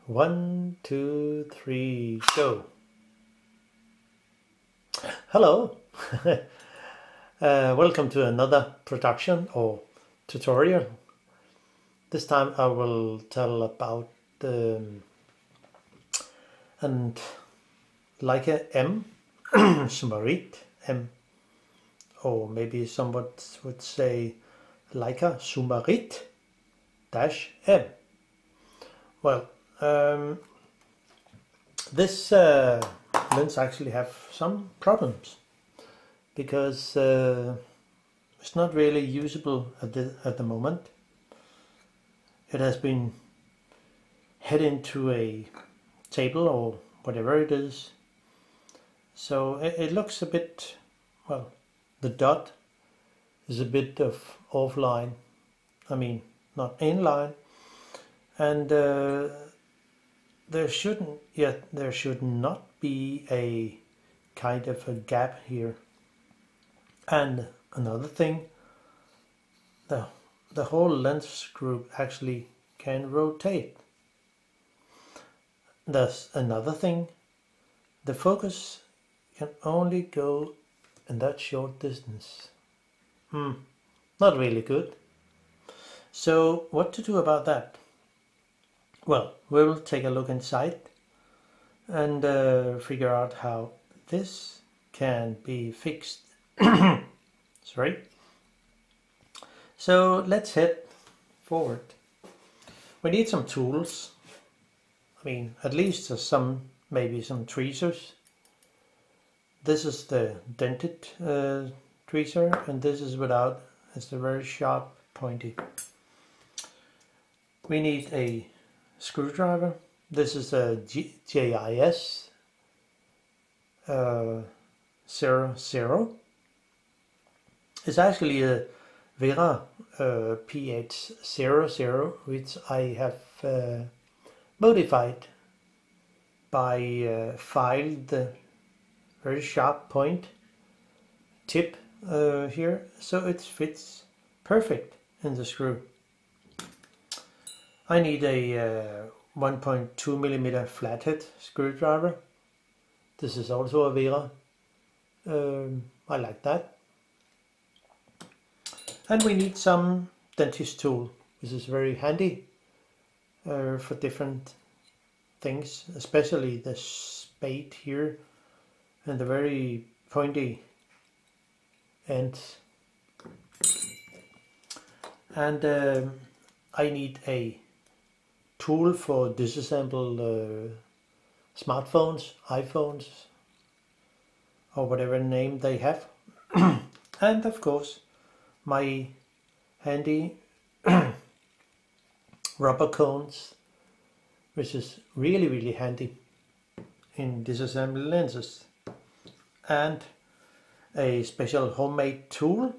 1, 2, 3, go. Hello. Welcome to another production or tutorial. This time I will tell about and Leica-M, Summarit-M, or maybe someone would say Leica Summarit-M. Well, this lens actually have some problems because it's not really usable at the moment. It has been hit into a table or whatever it is, so it looks a bit, well, the dot is a bit of offline, I mean not inline, and there should not be a kind of a gap here. And another thing, the whole lens group actually can rotate. Thus another thing, the focus can only go in that short distance. Not really good. So what to do about that? Well, we will take a look inside and figure out how this can be fixed. Sorry. So let's head forward. We need some tools. I mean, at least maybe some tweezers. This is the dented tweezer, and this is without. It's the very sharp, pointy. We need a screwdriver. This is a JIS 00. It's actually a Vera PH00, which I have modified by filed the very sharp point tip here, so it fits perfect in the screw. I need a 1.2 millimeter flathead screwdriver. This is also a Vera. I like that. And we need some dentist tool. This is very handy for different things, especially the spade here and the very pointy ends. And I need a tool for disassemble smartphones, iPhones, or whatever name they have. And of course my handy rubber cones, which is really handy in disassembling lenses, and a special homemade tool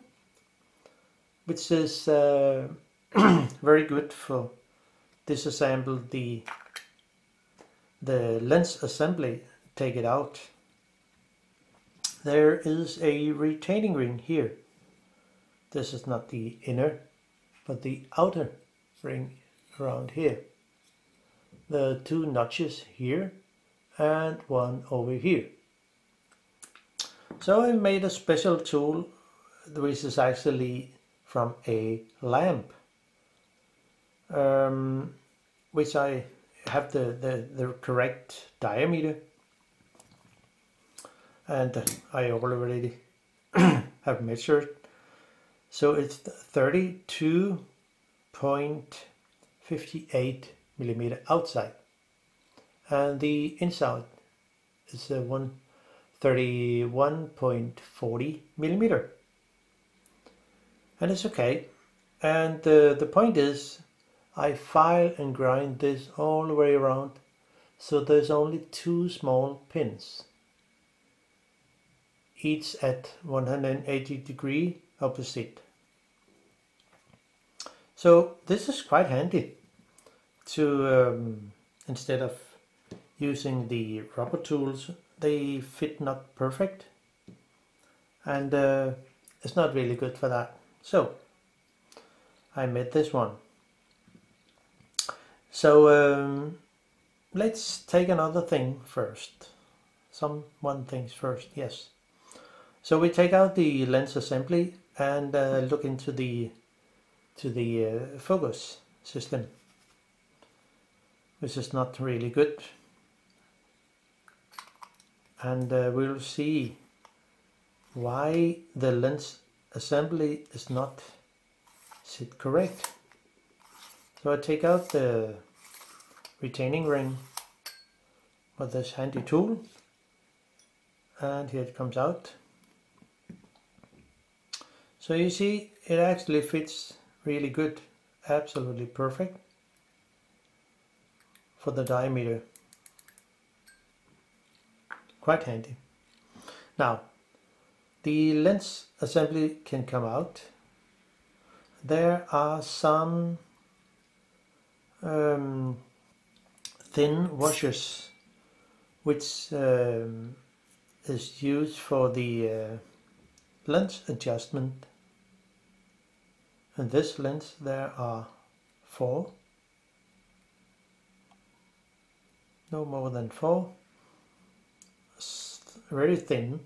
which is very good for disassemble the lens assembly, take it out. There is a retaining ring here. This is not the inner, but the outer ring around here. There are two notches here and one over here. So I made a special tool which is actually from a lamp, which I have the correct diameter, and I already have measured. So it's 32.58 millimeter outside, and the inside is 31.40 millimeter, and it's okay. And the point is, I file and grind this all the way around, so there's only two small pins, each at 180 degree opposite. So this is quite handy to instead of using the rubber tools, they fit not perfect, and it's not really good for that. So I made this one. So let's take another thing first. One things first, yes. So we take out the lens assembly and look into the focus system, which is not really good. And we'll see why the lens assembly is not sit correct. So I take out the retaining ring with this handy tool, and here it comes out. So you see, it actually fits really good, absolutely perfect for the diameter. Quite handy. Now, the lens assembly can come out. There are some thin washers which is used for the lens adjustment. In this lens there are 4, no more than 4, very thin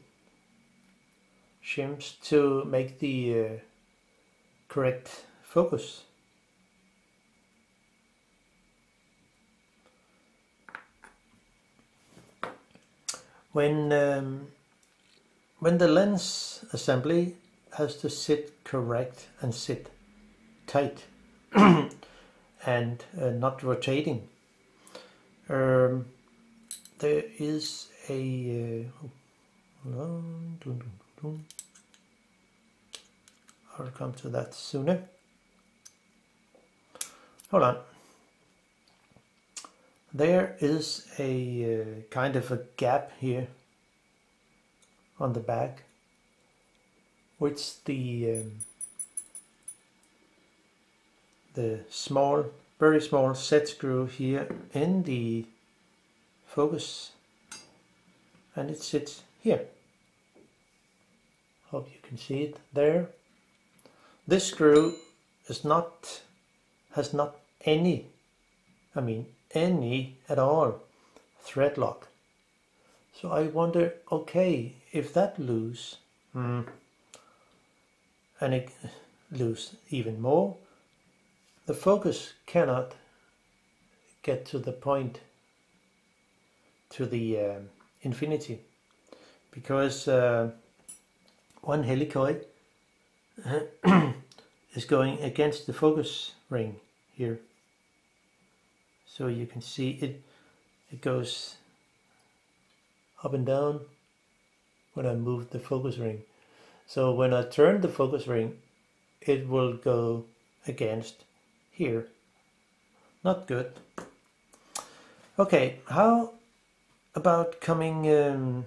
shims to make the correct focus. When the lens assembly has to sit correct and sit tight and not rotating, there is a I'll come to that sooner. Hold on. There is a kind of a gap here on the back, which the small, very small set screw here in the focus, and it sits here. Hope you can see it there. This screw has not any at all thread lock. So I wonder, okay, if that loose, and it loose even more, the focus cannot get to the point, to the infinity, because one helicoid is going against the focus ring here. So you can see it goes up and down when I move the focus ring. So when I turn the focus ring, it will go against here. Not good. Okay, how about coming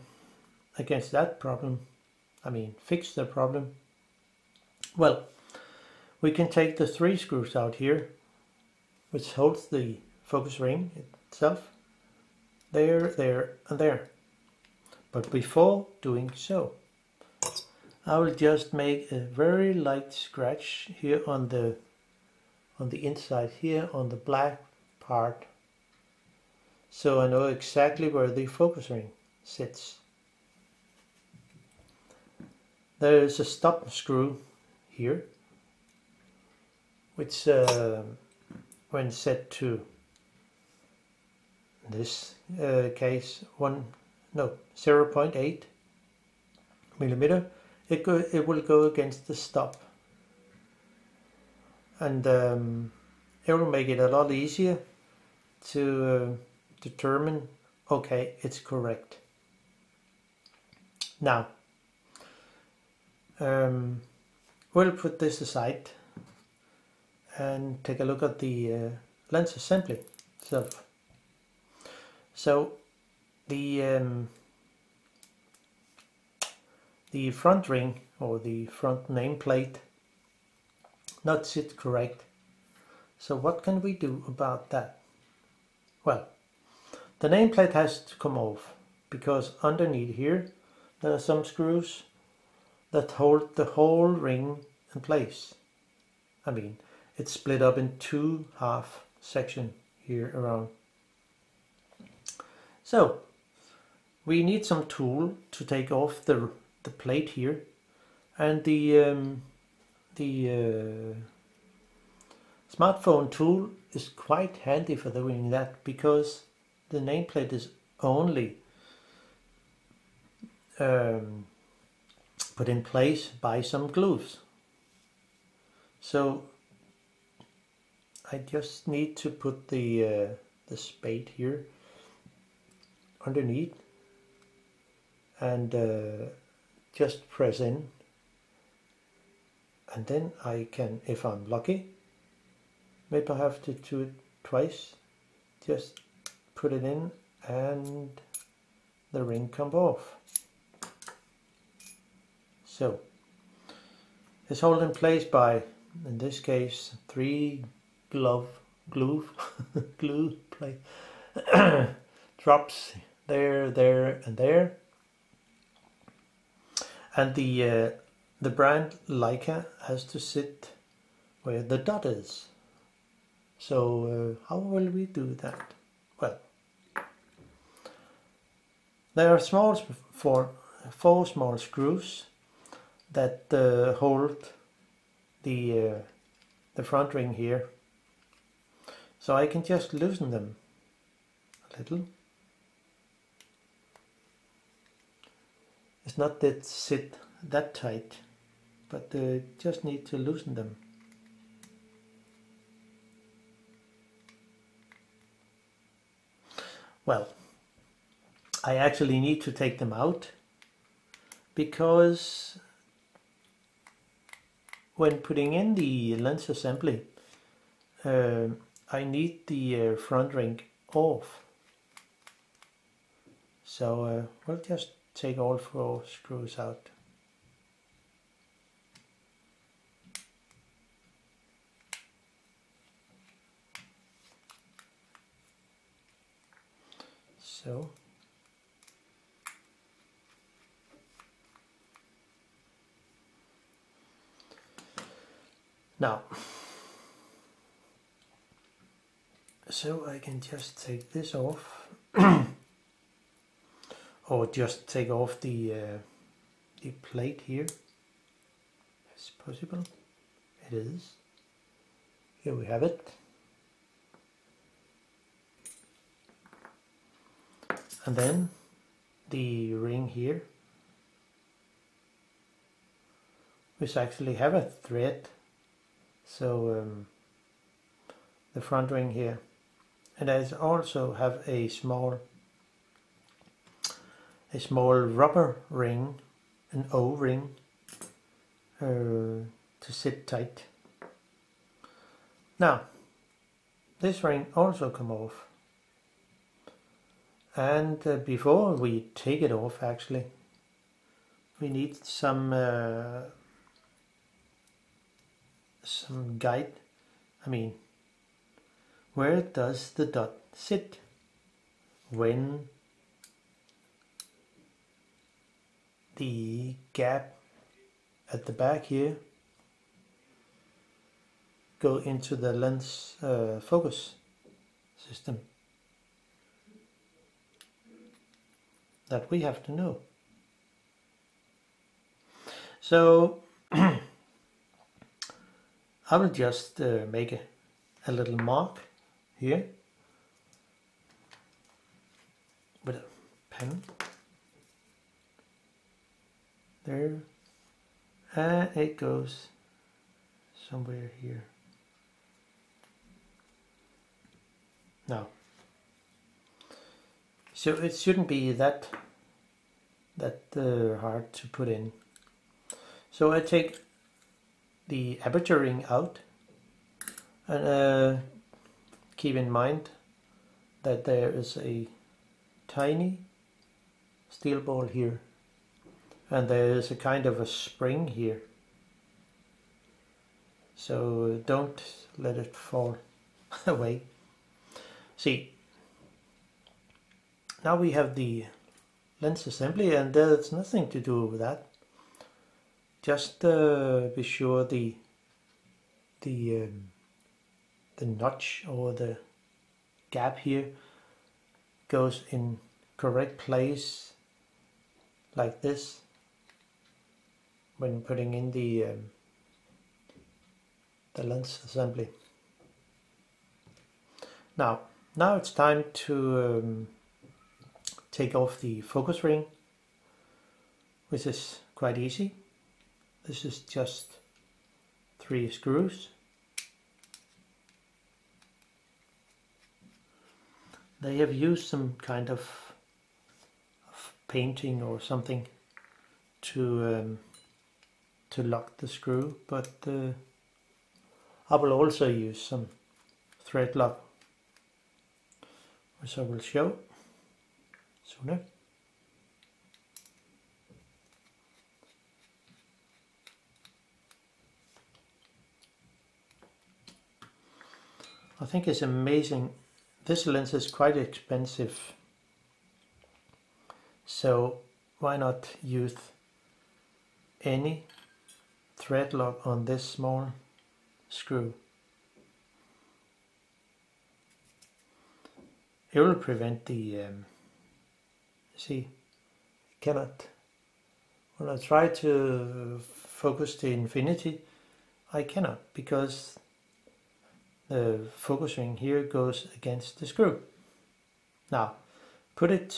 against that problem? Fix the problem. Well, we can take the 3 screws out here, which holds the focus ring itself. There, there, and there. But before doing so, I will just make a very light scratch here on the inside here on the black part, so I know exactly where the focus ring sits. There is a stop screw here, which when set to this case 0.8 millimeter, it will go against the stop, and it will make it a lot easier to determine, okay, it's correct. Now we'll put this aside and take a look at the lens assembly itself. So the front ring, or the front nameplate, not sit correct. So what can we do about that? Well, the nameplate has to come off, because underneath here there are some screws that hold the whole ring in place. It's split up in 2 half sections here around. So we need some tool to take off the plate here, and the smartphone tool is quite handy for doing that, because the nameplate is only put in place by some glues. So I just need to put the spade here underneath and just press in, and then I can, if I'm lucky, maybe I have to do it twice, just put it in and the ring comes off. So it's held in place by, in this case, 3 glue plate drops there, there and there. And the brand Leica has to sit where the dot is. So how will we do that? Well, there are four small screws that hold the front ring here. So I can just loosen them a little. It's not that sit that tight, but just need to loosen them. Well, I actually need to take them out, because when putting in the lens assembly, I need the front ring off. So we'll just take all 4 screws out. So now, so I can just take this off, or just take off the plate here. It's possible. It is. Here we have it. And then the ring here, which actually have a thread. So the front ring here, and I also have a small rubber ring, an O-ring, to sit tight. Now this ring also come off, and before we take it off, actually we need some guide. I mean, where does the dot sit when the gap at the back here go into the lens focus system? That we have to know. So I will just make a little mark here with a pen there, and it goes somewhere here. Now, so it shouldn't be that hard to put in. So I take the aperture ring out, and keep in mind that there is a tiny steel ball here, and there is a kind of a spring here, so don't let it fall away. See, now we have the lens assembly, and there's nothing to do with that. Just be sure the notch or the gap here goes in correct place like this when putting in the lens assembly. Now it's time to take off the focus ring, which is quite easy. This is just 3 screws. They have used some kind of painting or something to lock the screw, but I will also use some thread lock, which I will show sooner. I think it's amazing. This lens is quite expensive, so why not use any thread lock on this small screw? It will prevent the see, cannot, when I try to focus the infinity, I cannot, because the focus ring here goes against the screw. Now put it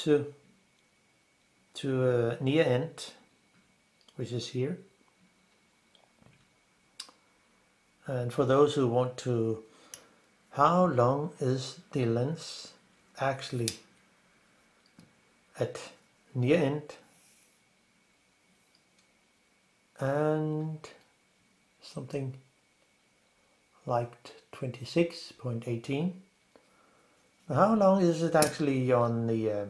to near end, which is here. And for those who want to, how long is the lens actually at near end and something like 26.18. How long is it actually on the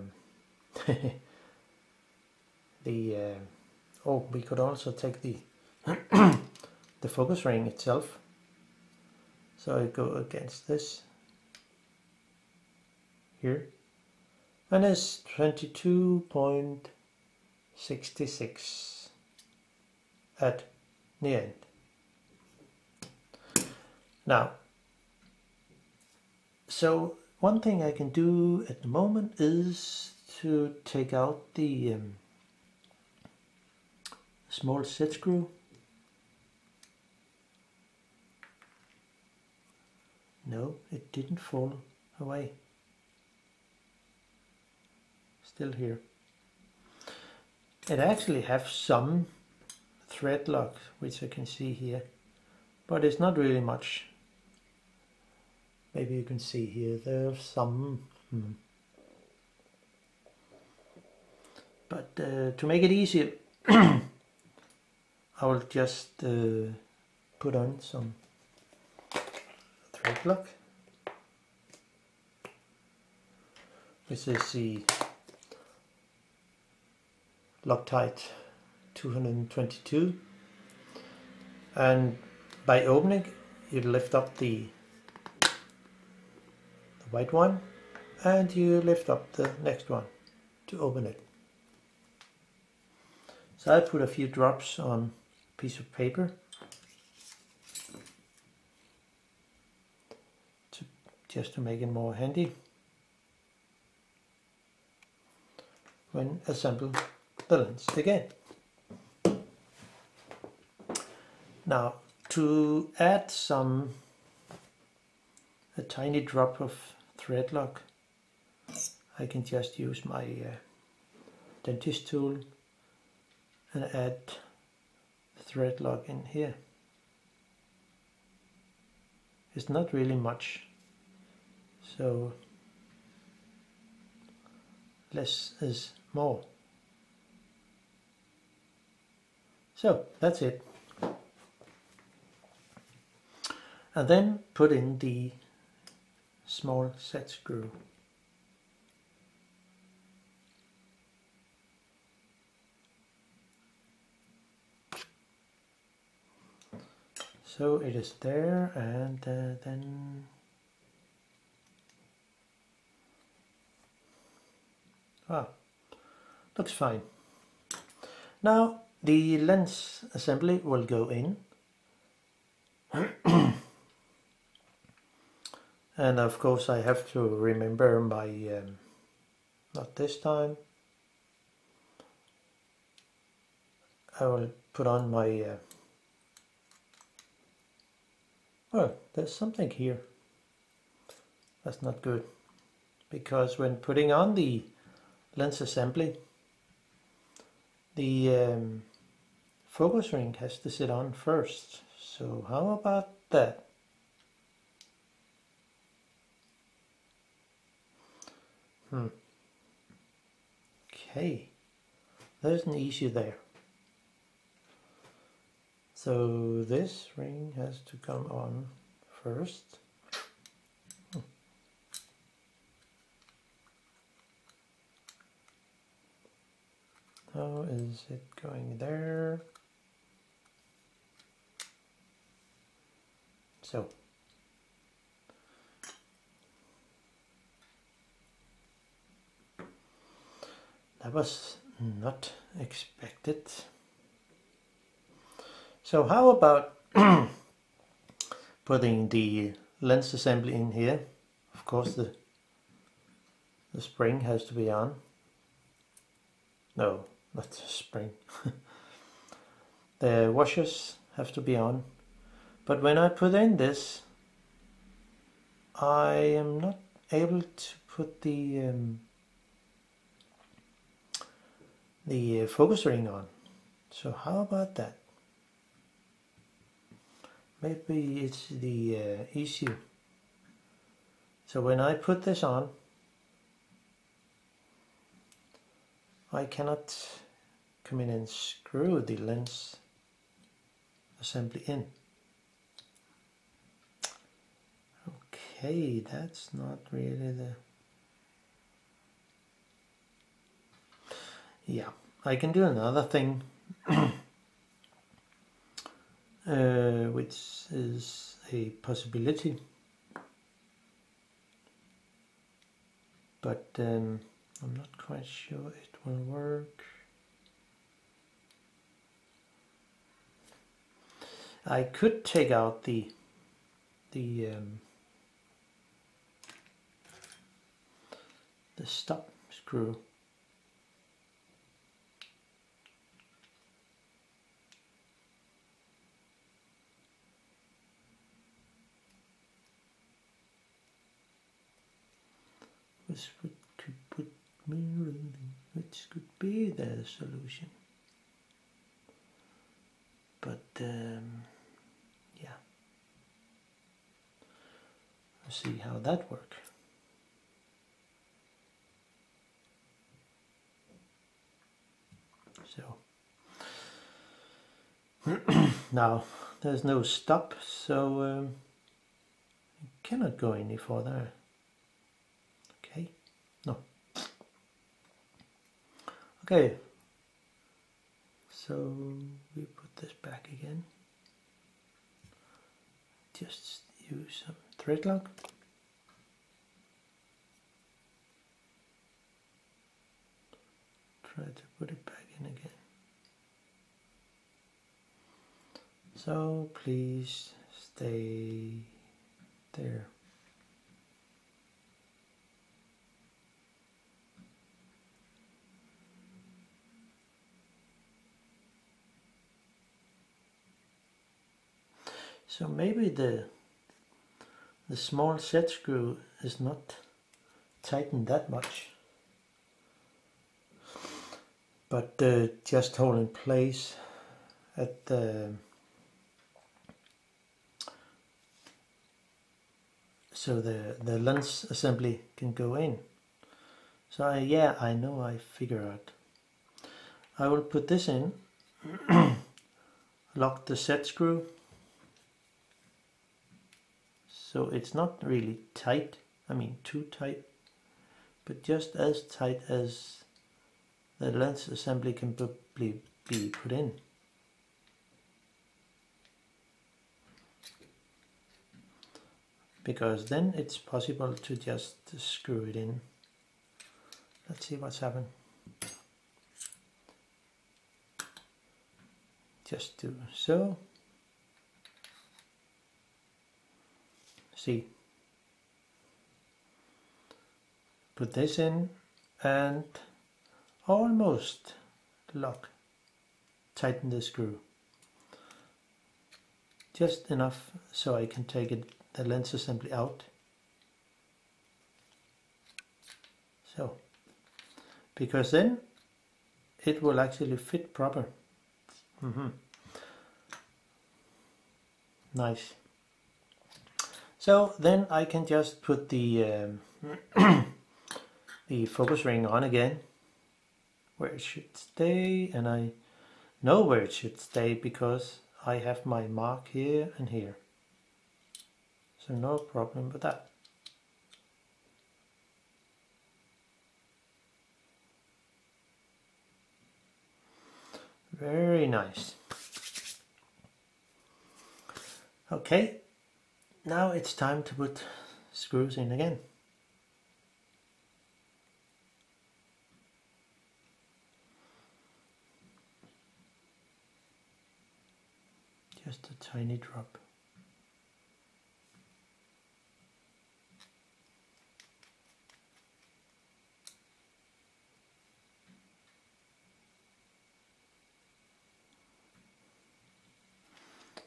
oh, we could also take the the focus ring itself, so I go against this here, and it's 22.66 at the end. Now, so one thing I can do at the moment is to take out the small set screw. No, it didn't fall away. Still here. It actually has some thread lock, which I can see here, but it's not really much. Maybe you can see here, there's some. But to make it easier, I will just put on some thread lock. This is the Loctite 222, and by opening you lift up the white one and you lift up the next one to open it. So I put a few drops on a piece of paper just to make it more handy when assemble the lens again. Now to add a tiny drop of thread lock, I can just use my dentist tool and add the thread lock in here. It's not really much, so less is more. So that's it. And then put in the small set screw. So it is there, and then looks fine. Now the lens assembly will go in. And of course I have to remember my not this time. I will put on my, well, there's something here. That's not good, because when putting on the lens assembly, the focus ring has to sit on first. So how about that? Okay, there's an issue there. So this ring has to come on first. How is it going there? So that was not expected. So how about putting the lens assembly in here? Of course the spring has to be on. No, not the spring. The washers have to be on. But when I put in this, I am not able to put the focus ring on. So how about that? Maybe it's the issue. So when I put this on, I cannot come in and screw the lens assembly in. Okay, that's not really the... Yeah, I can do another thing, which is a possibility, but I'm not quite sure it will work. I could take out the stop screw. Which could be the solution. But yeah, let's see how that works. So now there's no stop, so it cannot go any further. Okay, no. Okay, so we put this back again. Just use some thread lock. Try to put it back in again. So please stay there. So maybe the small set screw is not tightened that much, but just hold in place at the so the lens assembly can go in. So yeah, I know, I figure out. I will put this in, lock the set screw, so it's not really tight, I mean too tight, but just as tight as the lens assembly can probably be put in. Because then it's possible to just screw it in. Let's see what's happened. Just do so. See. Put this in, and almost tighten the screw. Just enough so I can take the lens assembly out. So, because then it will actually fit proper. Nice. So then I can just put the the focus ring on again, where it should stay, and I know where it should stay because I have my mark here and here. So no problem with that. Very nice. Okay, now it's time to put screws in again. Just a tiny drop.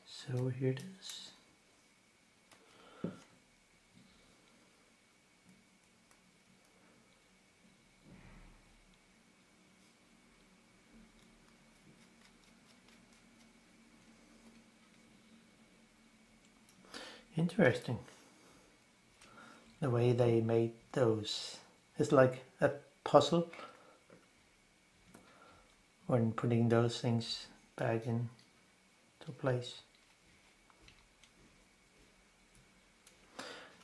So here it is. Interesting. The way they made those. It's like a puzzle when putting those things back into place.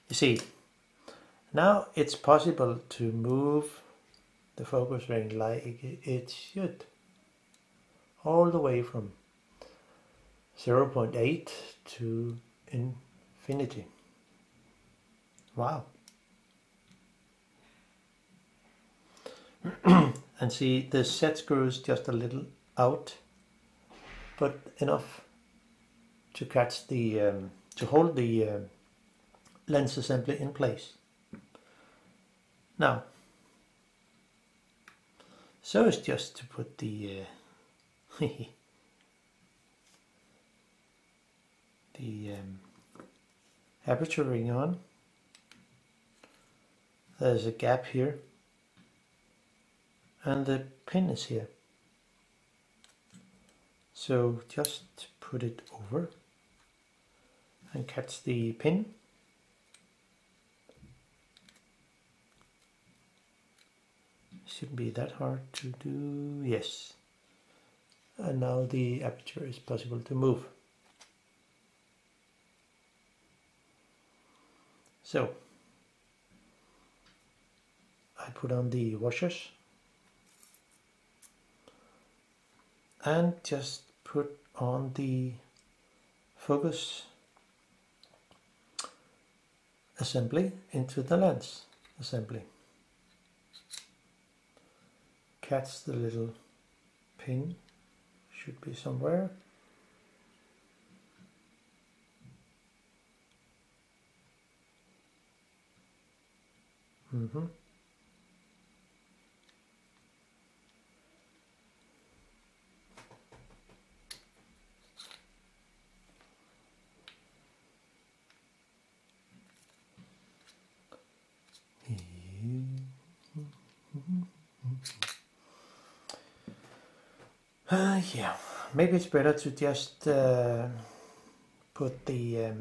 You see, now it's possible to move the focus ring like it should, all the way from 0.8 to infinity. Wow. And see, the set screw is just a little out, but enough to catch the to hold the lens assembly in place. Now, so it's just to put the the aperture ring on. There's a gap here, and the pin is here. So just put it over and catch the pin. Shouldn't be that hard to do. Yes. And now the aperture is possible to move. So I put on the washers and just put on the focus assembly into the lens assembly. Catch the little pin, should be somewhere. Yeah, maybe it's better to just put the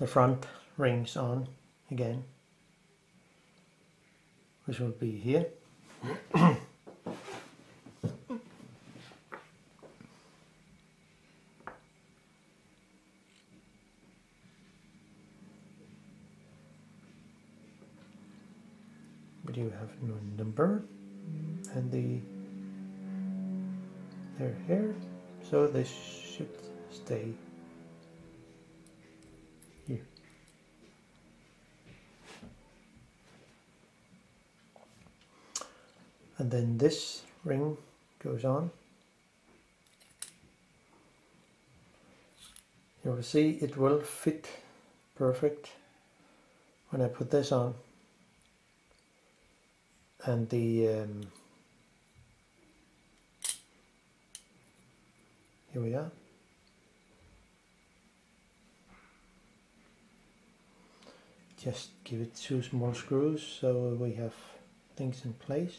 front rings on again, which will be here. But you have no number, and they're here, so they should stay here. And then this ring goes on. You will see it will fit perfect when I put this on. and the here we are. Just give it 2 small screws so we have things in place.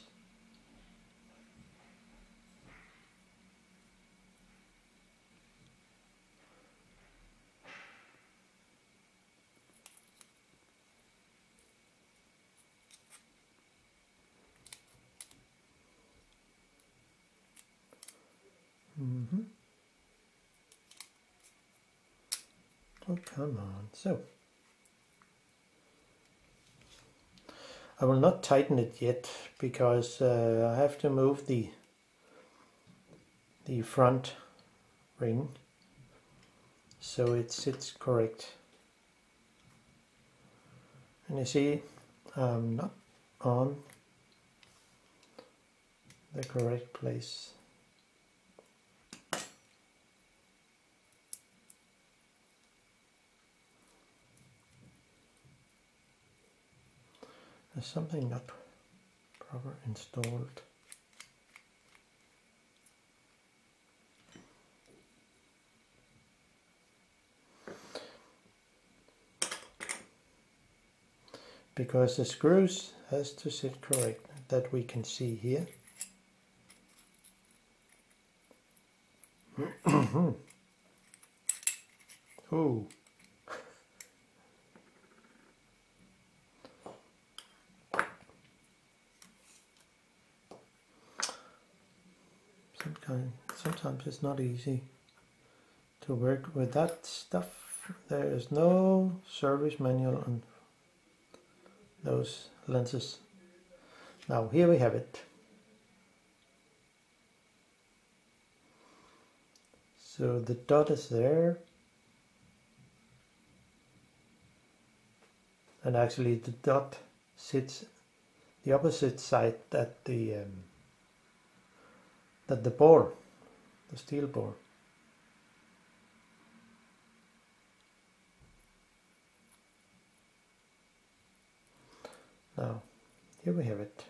Oh, come on. So I will not tighten it yet because I have to move the front ring so it sits correct. And you see, I'm not on the correct place. There's something not proper installed. Because the screws has to sit correct, that we can see here. Oh. Sometimes it's not easy to work with that stuff. There is no service manual on those lenses. Now here we have it. So the dot is there, and actually the dot sits the opposite side that the bore, the steel bore. Now here we have it.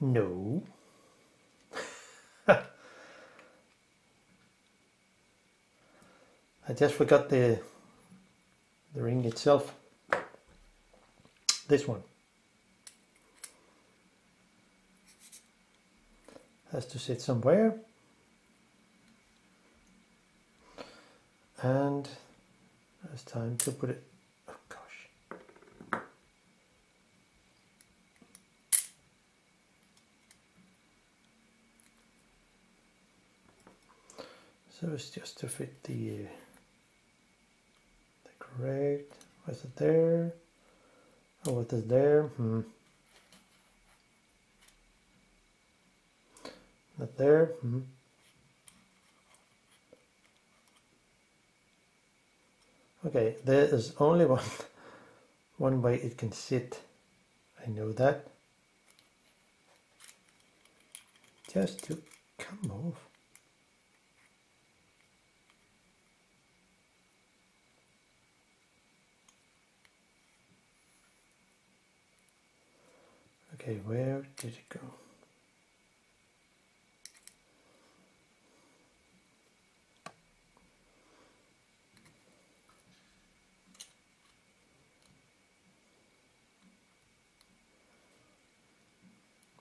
No. I just forgot the ring itself. This one has to sit somewhere, and it's time to put it. Oh gosh. So it's just to fit the correct. Was it there? Oh, what is there? Not there. Okay, there is only one way it can sit. I know that. Just to come off. Okay, where did it go?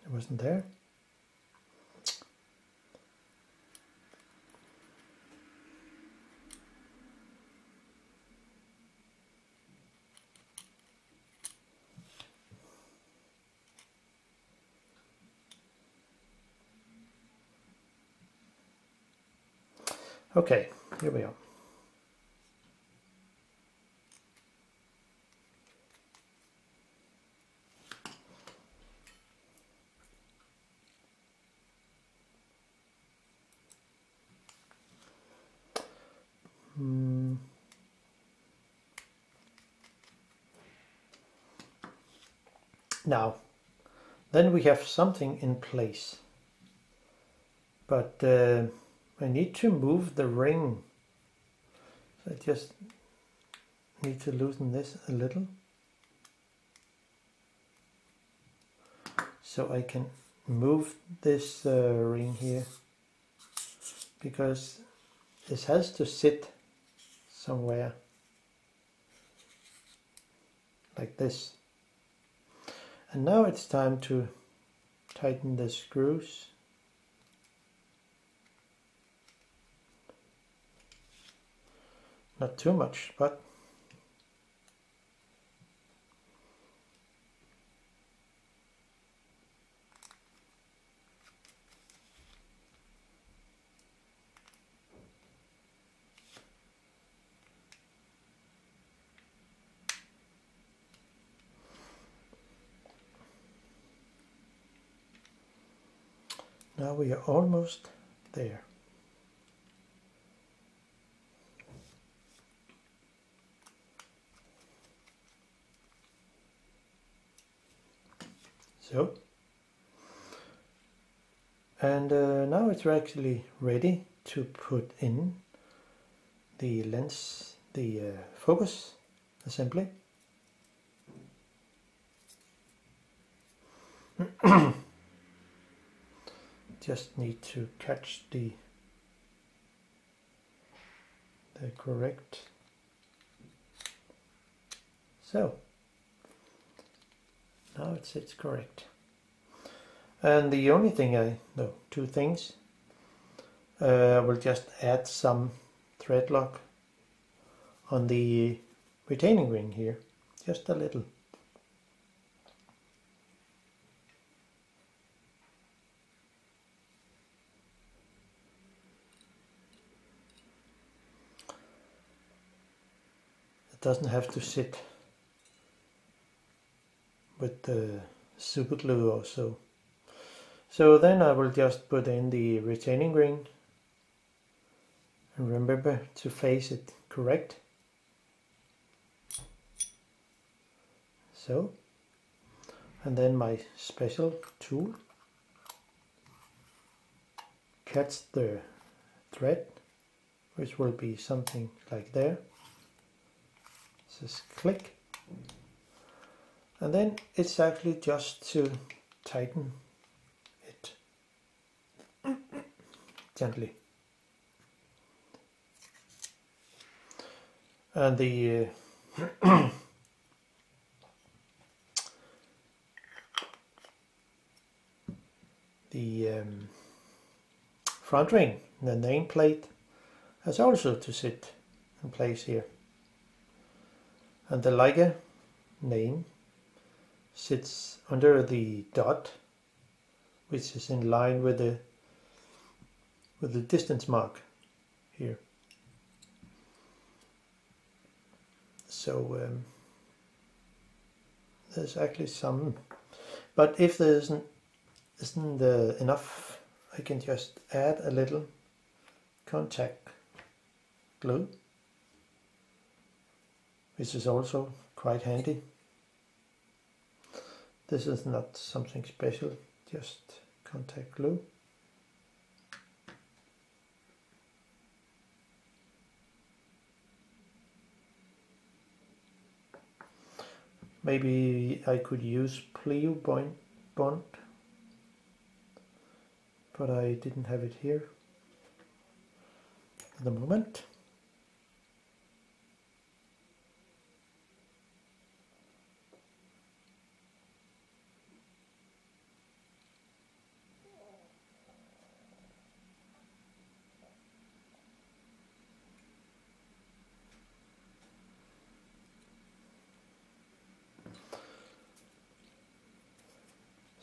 It wasn't there. Okay, here we are. Now, then we have something in place. but I need to move the ring. So I just need to loosen this a little so I can move this ring here, because this has to sit somewhere like this. And now it's time to tighten the screws. Not too much, but now we are almost there. So, and now it's actually ready to put in the lens, the focus assembly. Just need to catch the correct. So now it sits correct. And the only thing two things. I will just add some thread lock on the retaining ring here, just a little. It doesn't have to sit with the super glue or so. So then I will just put in the retaining ring, and remember to face it correct. So, and then my special tool, catch the thread, which will be something like there. Just click, and then it's actually just to tighten it gently. And the front ring, the nameplate, has also to sit in place here. And the Leica name sits under the dot, which is in line with the distance mark here. So there's actually some, but if there isn't enough, I can just add a little contact glue, which is also quite handy. This is not something special, just contact glue. Maybe I could use Pleo bond, but I didn't have it here at the moment.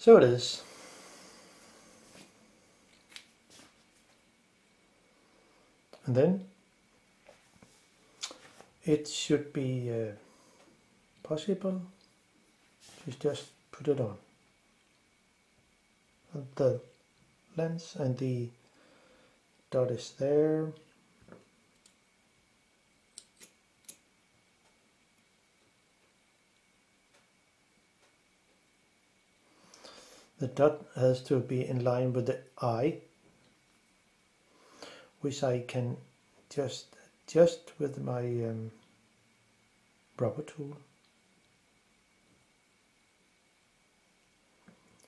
So it is. And then it should be possible to just put it on. And the lens and the dot is there. The dot has to be in line with the eye, which I can just with my rubber tool.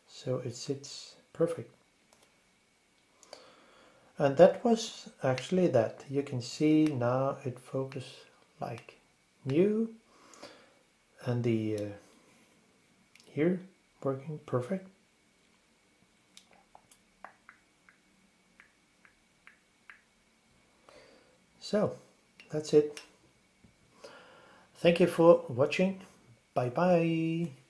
So it sits perfect. And that was actually that. You can see now it focuses like new, and the here working perfect. So that's it. Thank you for watching. Bye bye.